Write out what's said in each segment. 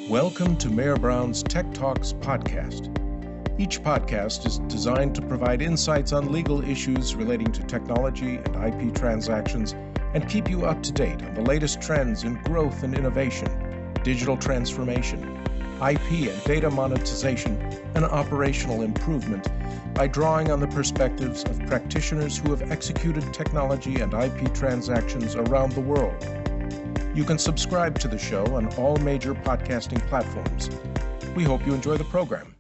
Welcome to Mayor Brown's Tech Talks podcast. Each podcast is designed to provide insights on legal issues relating to technology and IP transactions and keep you up to date on the latest trends in growth and innovation, digital transformation, IP and data monetization, and operational improvement by drawing on the perspectives of practitioners who have executed technology and IP transactions around the world. You can subscribe to the show on all major podcasting platforms. We hope you enjoy the program.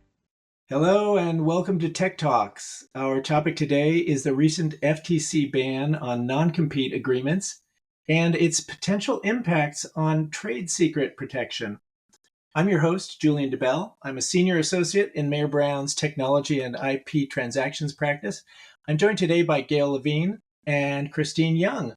Hello and welcome to Tech Talks. Our topic today is the recent FTC ban on non-compete agreements and its potential impacts on trade secret protection. I'm your host, Julian Dibbell. I'm a senior associate in Mayor Brown's technology and IP transactions practice. I'm joined today by Gail Levine and Kristine Young.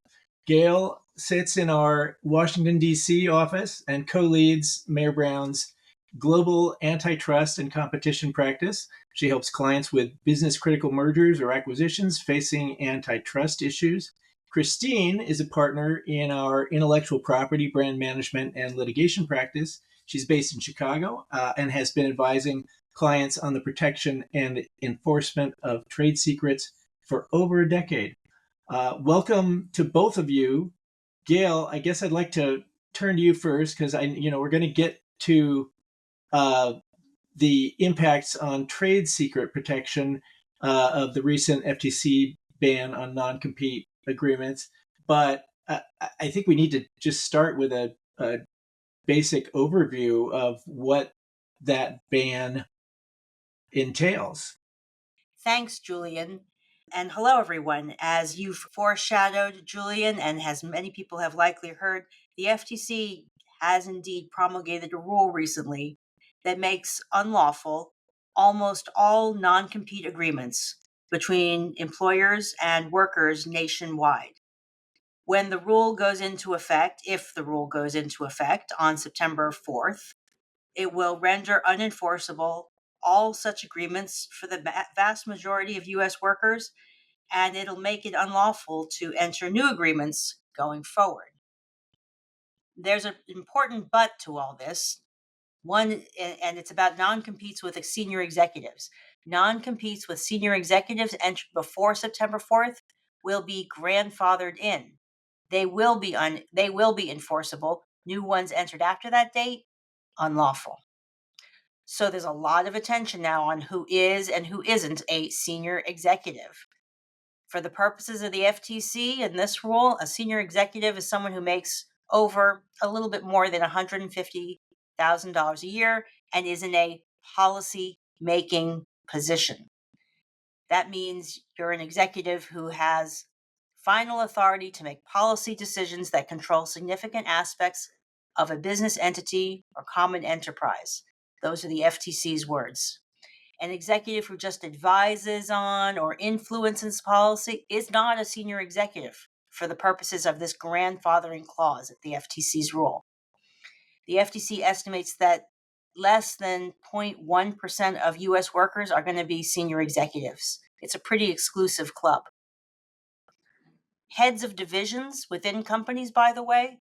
Gail sits in our Washington, D.C. office and co-leads Mayor Brown's global antitrust and competition practice. She helps clients with business-critical mergers or acquisitions facing antitrust issues. Kristine is a partner in our intellectual property, brand management, and litigation practice. She's based in Chicago and has been advising clients on the protection and enforcement of trade secrets for over a decade. Welcome to both of you. Gail, I guess I'd like to turn to you first because we're going to get to the impacts on trade secret protection of the recent FTC ban on non-compete agreements. But I think we need to just start with a basic overview of what that ban entails. Thanks, Julian. And hello, everyone. As you've foreshadowed, Julian, and as many people have likely heard, the FTC has indeed promulgated a rule recently that makes unlawful almost all non-compete agreements between employers and workers nationwide. When the rule goes into effect, if the rule goes into effect on September 4th, it will render unenforceable all such agreements for the vast majority of U.S. workers, and it'll make it unlawful to enter new agreements going forward. There's an important but to all this. One, and it's about non-competes with senior executives. Non-competes with senior executives entered before September 4th will be grandfathered in. They will be enforceable. New ones entered after that date, unlawful. So there's a lot of attention now on who is and who isn't a senior executive. For the purposes of the FTC and this rule, a senior executive is someone who makes over a little bit more than $150,000 a year and is in a policy-making position. That means you're an executive who has final authority to make policy decisions that control significant aspects of a business entity or common enterprise. Those are the FTC's words. An executive who just advises on or influences policy is not a senior executive for the purposes of this grandfathering clause at the FTC's rule. The FTC estimates that less than 0.1% of U.S. workers are going to be senior executives. It's a pretty exclusive club. Heads of divisions within companies, by the way,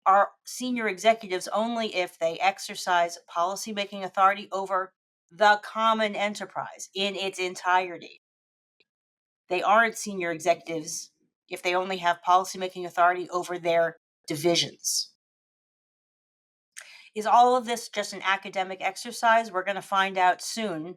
are senior executives only if they exercise policy-making authority over the common enterprise in its entirety. They aren't senior executives if they only have policy-making authority over their divisions. Is all of this just an academic exercise? We're going to find out soon.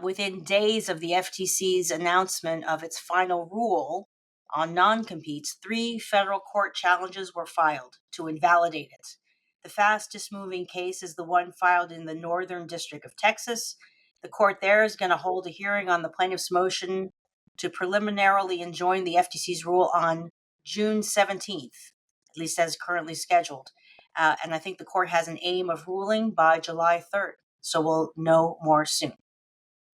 Within days of the FTC's announcement of its final rule on non-competes, 3 federal court challenges were filed to invalidate it. The fastest moving case is the one filed in the Northern District of Texas. The court there is going to hold a hearing on the plaintiff's motion to preliminarily enjoin the FTC's rule on June 17th, at least as currently scheduled. And I think the court has an aim of ruling by July 3rd. So we'll know more soon.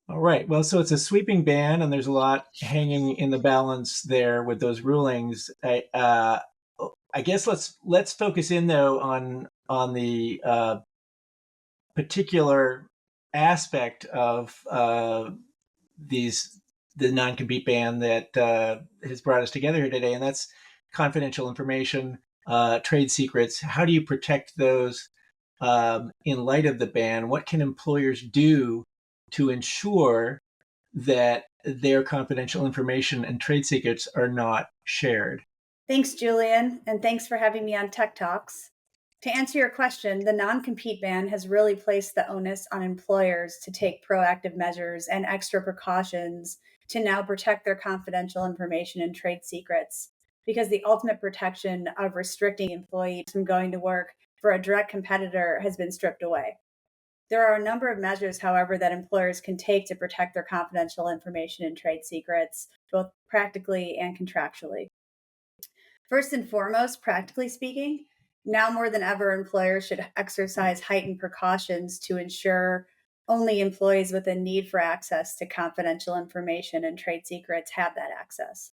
All right. Well, so it's a sweeping ban, and there's a lot hanging in the balance there with those rulings. I guess let's focus in though on the particular aspect of the non-compete ban that has brought us together here today, and that's confidential information, trade secrets. How do you protect those in light of the ban, what can employers do to ensure that their confidential information and trade secrets are not shared? Thanks, Julian, and thanks for having me on Tech Talks. To answer your question, the non-compete ban has really placed the onus on employers to take proactive measures and extra precautions to now protect their confidential information and trade secrets, because the ultimate protection of restricting employees from going to work for a direct competitor has been stripped away. There are a number of measures, however, that employers can take to protect their confidential information and trade secrets, both practically and contractually. First and foremost, practically speaking, now more than ever, employers should exercise heightened precautions to ensure only employees with a need for access to confidential information and trade secrets have that access.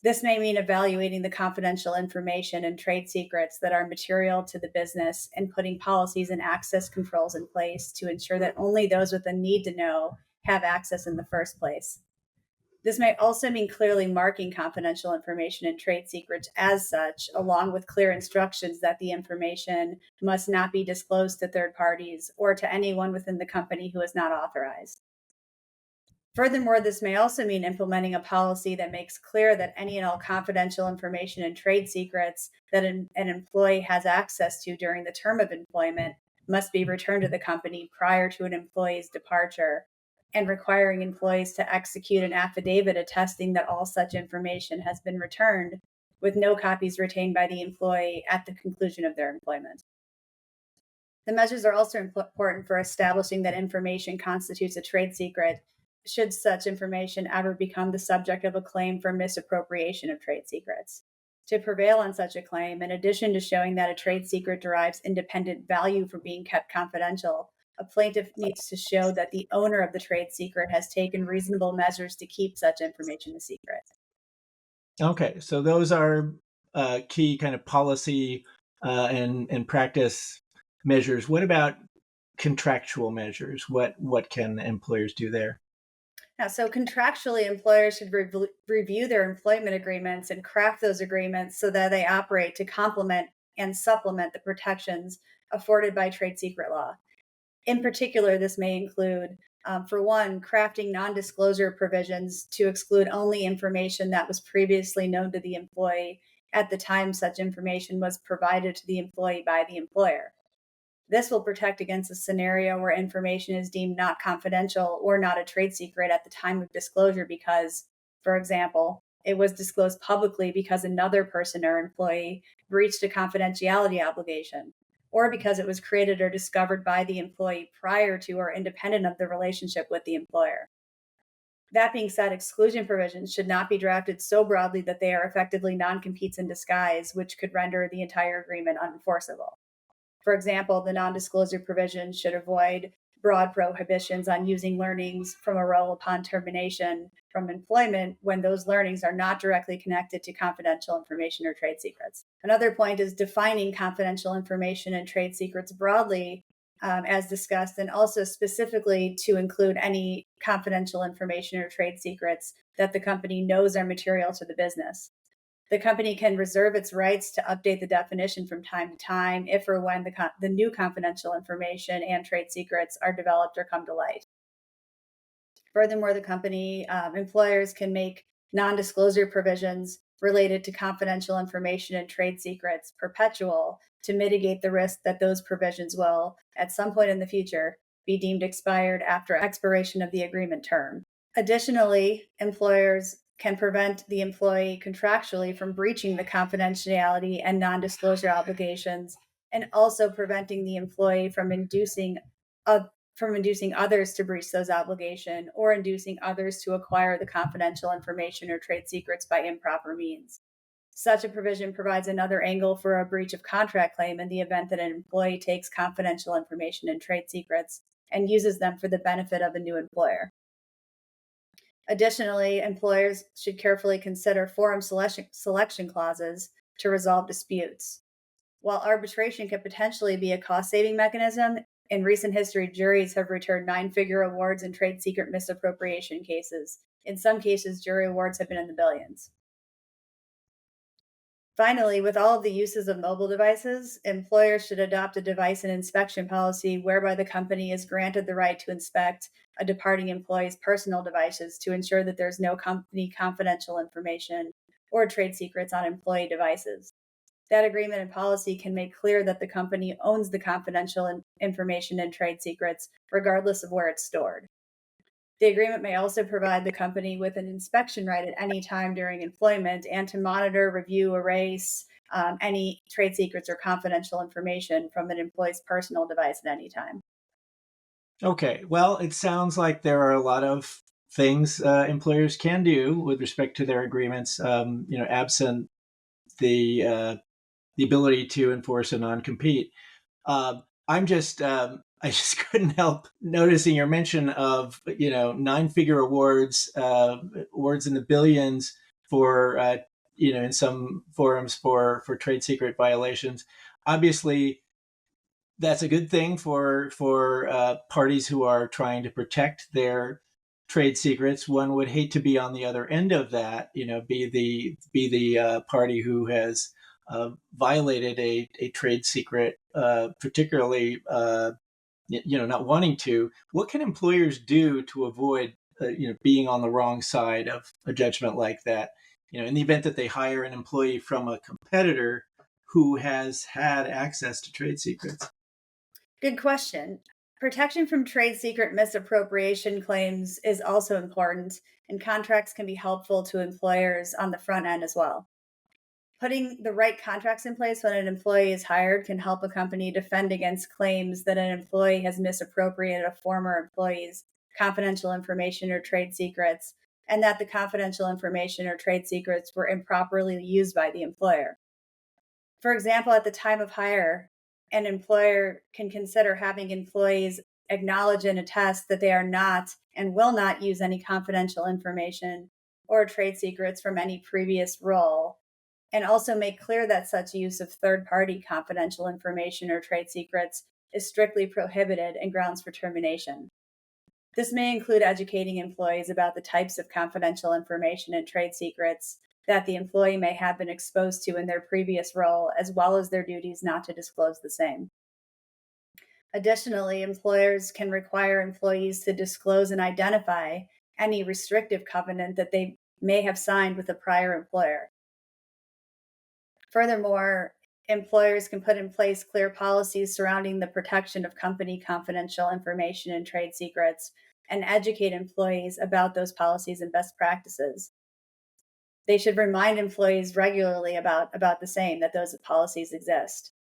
This may mean evaluating the confidential information and trade secrets that are material to the business and putting policies and access controls in place to ensure that only those with a need to know have access in the first place. This may also mean clearly marking confidential information and trade secrets as such, along with clear instructions that the information must not be disclosed to third parties or to anyone within the company who is not authorized. Furthermore, this may also mean implementing a policy that makes clear that any and all confidential information and trade secrets that an employee has access to during the term of employment must be returned to the company prior to an employee's departure, and requiring employees to execute an affidavit attesting that all such information has been returned, with no copies retained by the employee at the conclusion of their employment. The measures are also important for establishing that information constitutes a trade secret should such information ever become the subject of a claim for misappropriation of trade secrets. To prevail on such a claim, in addition to showing that a trade secret derives independent value from being kept confidential, a plaintiff needs to show that the owner of the trade secret has taken reasonable measures to keep such information a secret. Okay, so those are key kind of policy and practice measures. What about contractual measures? What can employers do there? Yeah, so contractually, employers should review their employment agreements and craft those agreements so that they operate to complement and supplement the protections afforded by trade secret law. In particular, this may include, for one, crafting non-disclosure provisions to exclude only information that was previously known to the employee at the time such information was provided to the employee by the employer. This will protect against a scenario where information is deemed not confidential or not a trade secret at the time of disclosure because, for example, it was disclosed publicly because another person or employee breached a confidentiality obligation, or because it was created or discovered by the employee prior to or independent of the relationship with the employer. That being said, exclusion provisions should not be drafted so broadly that they are effectively non-competes in disguise, which could render the entire agreement unenforceable. For example, the non-disclosure provision should avoid broad prohibitions on using learnings from a role upon termination from employment when those learnings are not directly connected to confidential information or trade secrets. Another point is defining confidential information and trade secrets broadly, as discussed, and also specifically to include any confidential information or trade secrets that the company knows are material to the business. The company can reserve its rights to update the definition from time to time if or when the new confidential information and trade secrets are developed or come to light. Furthermore, the company employers can make non-disclosure provisions related to confidential information and trade secrets perpetual to mitigate the risk that those provisions will, at some point in the future, be deemed expired after expiration of the agreement term. Additionally, employers can prevent the employee contractually from breaching the confidentiality and non-disclosure obligations, and also preventing the employee from inducing others to breach those obligations or inducing others to acquire the confidential information or trade secrets by improper means. Such a provision provides another angle for a breach of contract claim in the event that an employee takes confidential information and trade secrets and uses them for the benefit of a new employer. Additionally, employers should carefully consider forum selection clauses to resolve disputes. While arbitration could potentially be a cost-saving mechanism, in recent history, juries have returned 9-figure awards in trade secret misappropriation cases. In some cases, jury awards have been in the billions. Finally, with all of the uses of mobile devices, employers should adopt a device and inspection policy whereby the company is granted the right to inspect a departing employee's personal devices to ensure that there's no company confidential information or trade secrets on employee devices. That agreement and policy can make clear that the company owns the confidential information and trade secrets, regardless of where it's stored. The agreement may also provide the company with an inspection right at any time during employment and to monitor, review, erase any trade secrets or confidential information from an employee's personal device at any time. Okay, well, it sounds like there are a lot of things employers can do with respect to their agreements, absent the ability to enforce a non-compete. I just couldn't help noticing your mention of, 9-figure awards, awards in the billions for, in some forums for trade secret violations. Obviously, that's a good thing for parties who are trying to protect their trade secrets. One would hate to be on the other end of that, be the party who has violated a trade secret, particularly not wanting to. What can employers do to avoid being on the wrong side of a judgment like that? In the event that they hire an employee from a competitor who has had access to trade secrets. Good question. Protection from trade secret misappropriation claims is also important, and contracts can be helpful to employers on the front end as well. Putting the right contracts in place when an employee is hired can help a company defend against claims that an employee has misappropriated a former employee's confidential information or trade secrets, and that the confidential information or trade secrets were improperly used by the employer. For example, at the time of hire, an employer can consider having employees acknowledge and attest that they are not and will not use any confidential information or trade secrets from any previous role, and also make clear that such use of third-party confidential information or trade secrets is strictly prohibited and grounds for termination. This may include educating employees about the types of confidential information and trade secrets that the employee may have been exposed to in their previous role, as well as their duties not to disclose the same. Additionally, employers can require employees to disclose and identify any restrictive covenant that they may have signed with a prior employer. Furthermore, employers can put in place clear policies surrounding the protection of company confidential information and trade secrets and educate employees about those policies and best practices. They should remind employees regularly about the same, that those policies exist.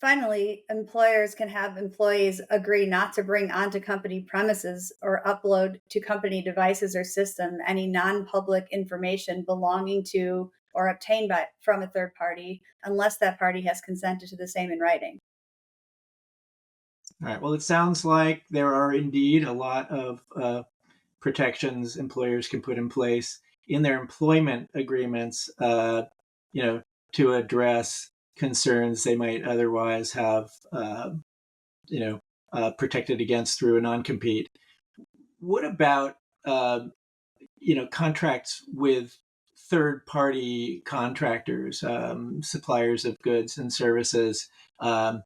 Finally, employers can have employees agree not to bring onto company premises or upload to company devices or system any non-public information belonging to or obtained from a third party unless that party has consented to the same in writing. All right. Well, it sounds like there are indeed a lot of protections employers can put in place in their employment agreements, to address concerns they might otherwise have, protected against through a non-compete. What about, contracts with third-party contractors, suppliers of goods and services that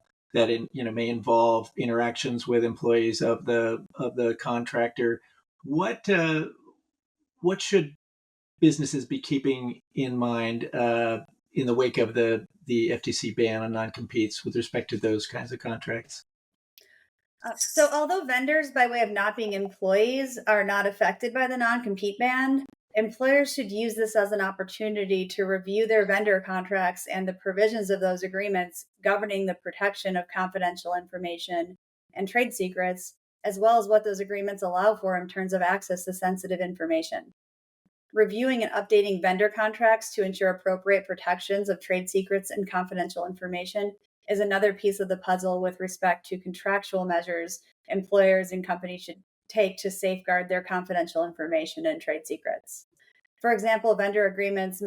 may involve interactions with employees of the contractor? What should businesses be keeping in mind in the wake of the FTC ban on non-competes with respect to those kinds of contracts? So although vendors, by way of not being employees, are not affected by the non-compete ban, employers should use this as an opportunity to review their vendor contracts and the provisions of those agreements governing the protection of confidential information and trade secrets, as well as what those agreements allow for in terms of access to sensitive information. Reviewing and updating vendor contracts to ensure appropriate protections of trade secrets and confidential information is another piece of the puzzle with respect to contractual measures employers and companies should take to safeguard their confidential information and trade secrets. For example, vendor agreements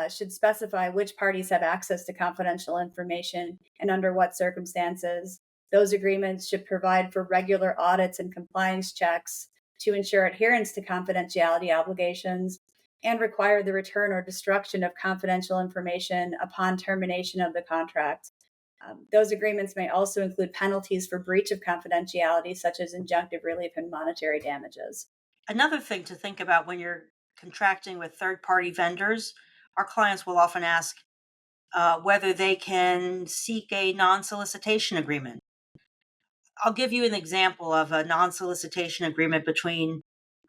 should specify which parties have access to confidential information and under what circumstances. Those agreements should provide for regular audits and compliance checks to ensure adherence to confidentiality obligations and require the return or destruction of confidential information upon termination of the contract. Those agreements may also include penalties for breach of confidentiality, such as injunctive relief and monetary damages. Another thing to think about when you're contracting with third-party vendors, our clients will often ask whether they can seek a non-solicitation agreement. I'll give you an example of a non-solicitation agreement between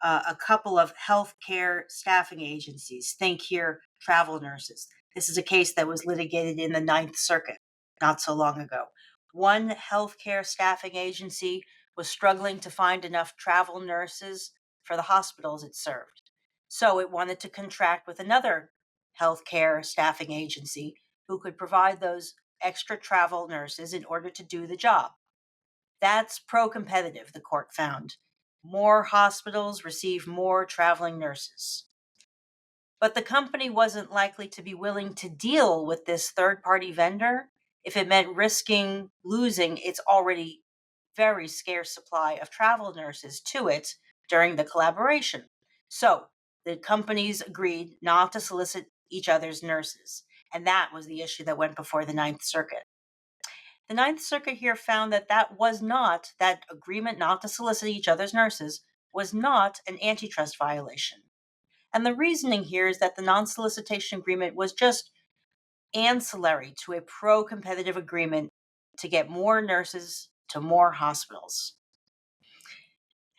a couple of healthcare staffing agencies. Think here, travel nurses. This is a case that was litigated in the Ninth Circuit not so long ago. One healthcare staffing agency was struggling to find enough travel nurses for the hospitals it served. So it wanted to contract with another healthcare staffing agency who could provide those extra travel nurses in order to do the job. That's pro-competitive, the court found. More hospitals receive more traveling nurses. But the company wasn't likely to be willing to deal with this third-party vendor if it meant risking losing its already very scarce supply of travel nurses to it during the collaboration. So the companies agreed not to solicit each other's nurses, and that was the issue that went before the Ninth Circuit. The Ninth Circuit here found that that agreement not to solicit each other's nurses was not an antitrust violation. And the reasoning here is that the non-solicitation agreement was just ancillary to a pro-competitive agreement to get more nurses to more hospitals.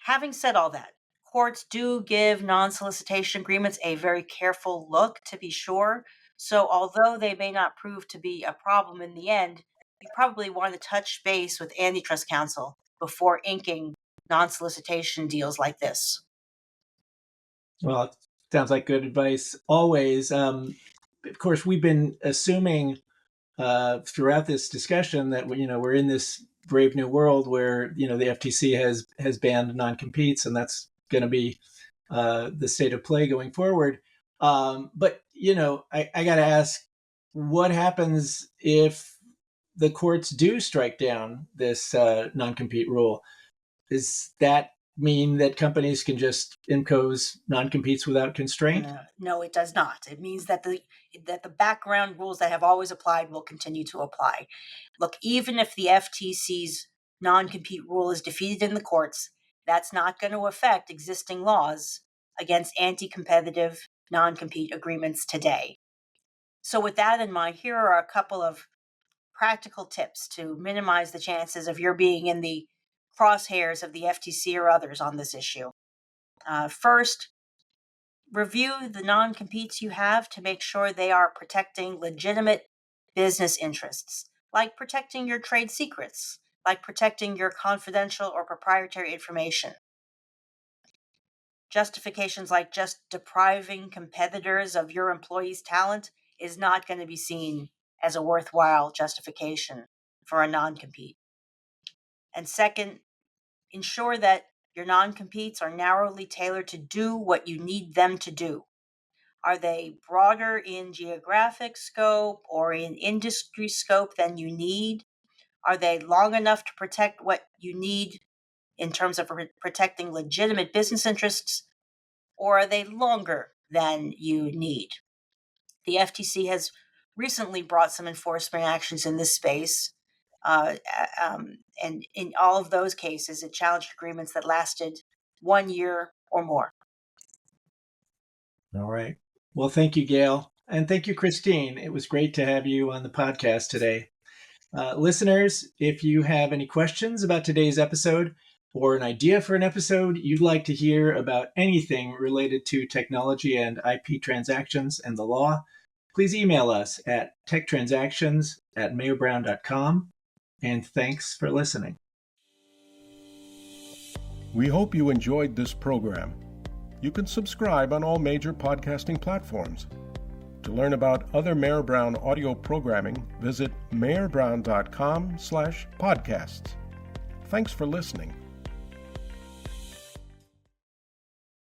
Having said all that, courts do give non-solicitation agreements a very careful look, to be sure. So although they may not prove to be a problem in the end, you probably want to touch base with antitrust counsel before inking non-solicitation deals like this. Well, it sounds like good advice always. Of course, we've been assuming throughout this discussion that we're in this brave new world where the FTC has banned non-competes, and that's going to be the state of play going forward. But I got to ask, what happens if the courts do strike down this non-compete rule? Does that mean that companies can just impose non-competes without constraint? No, it does not. It means that the background rules that have always applied will continue to apply. Look, even if the FTC's non-compete rule is defeated in the courts, that's not going to affect existing laws against anti-competitive non-compete agreements today. So with that in mind, here are a couple of practical tips to minimize the chances of your being in the crosshairs of the FTC or others on this issue. First, review the non-competes you have to make sure they are protecting legitimate business interests, like protecting your trade secrets, like protecting your confidential or proprietary information. Justifications like just depriving competitors of your employees' talent is not going to be seen as a worthwhile justification for a non-compete. And second, ensure that your non-competes are narrowly tailored to do what you need them to do. Are they broader in geographic scope or in industry scope than you need? Are they long enough to protect what you need in terms of protecting legitimate business interests? Or are they longer than you need? The FTC has recently brought some enforcement actions in this space. And in all of those cases, it challenged agreements that lasted 1 year or more. All right. Well, thank you, Gail. And thank you, Kristine. It was great to have you on the podcast today. Listeners, if you have any questions about today's episode or an idea for an episode you'd like to hear about anything related to technology and IP transactions and the law, please email us at techtransactions@mayorbrown.com. And thanks for listening. We hope you enjoyed this program. You can subscribe on all major podcasting platforms. To learn about other Mayor Brown audio programming, visit mayorbrown.com/podcasts. Thanks for listening.